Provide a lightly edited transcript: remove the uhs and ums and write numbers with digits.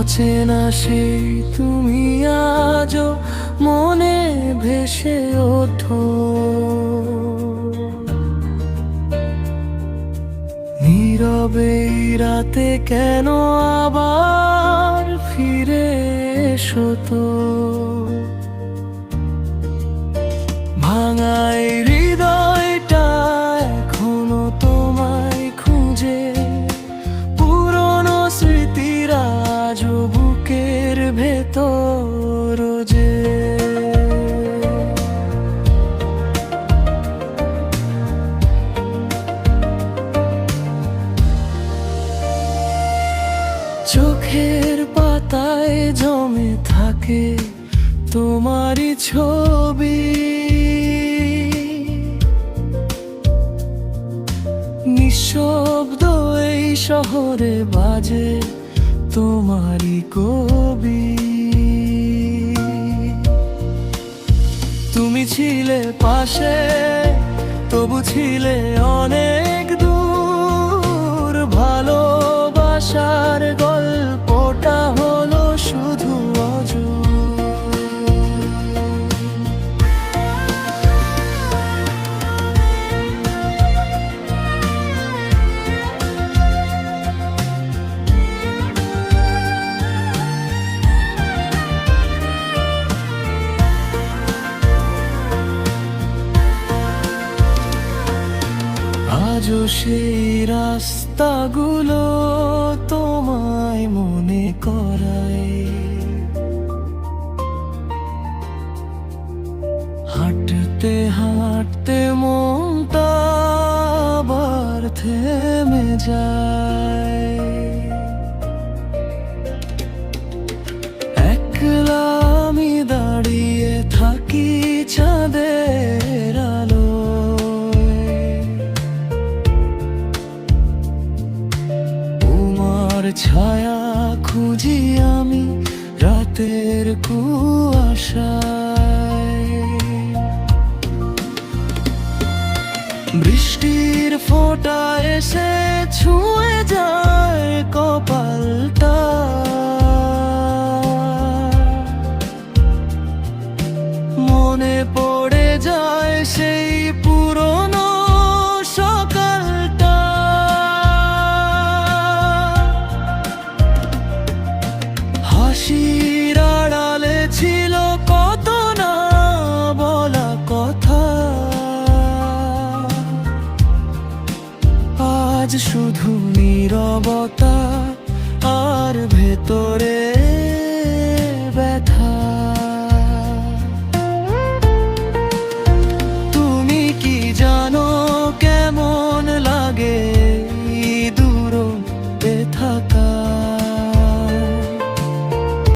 অচেনা সেই তুমি আজও মনে ভেসে ওঠো। নীরবে রাতে কেন আবার ফিরে এসো তো। ভাঙাই হৃদয়টা এখনো তোমায় খুঁজে, পুরনো স্মৃতির আজও বুকের ভেতর যে। চোখের পাতায় জমে থাকে তোমারই ছবি, নিঃশব্দ এই শহরে বাজে তোমারই কবি। তুমি ছিলে পাশে, তবু ছিলে অনেক দূর। ভালোবাসার গল্পটা হলো শুধু অজুর। আজও সেই রাস্তাগুলো তোমায় মনে করায়। হাঁটতে হাঁটতে মনটা আবার থেমে যায়। একলা আমি দাঁড়িয়ে থাকি চাঁদের আলো। ছায়া খুঁজি আমি রাতের কুয়াশায়। বৃষ্টির ফোঁটা এসে ছুঁয়ে যায় কপালটা। মনে পড়ে যায় সেই পুরনো সকালটা। হাসির আড়ালে ছিল কত না বলা কথা। আজ শুধু নীরবতা আর ভেতরে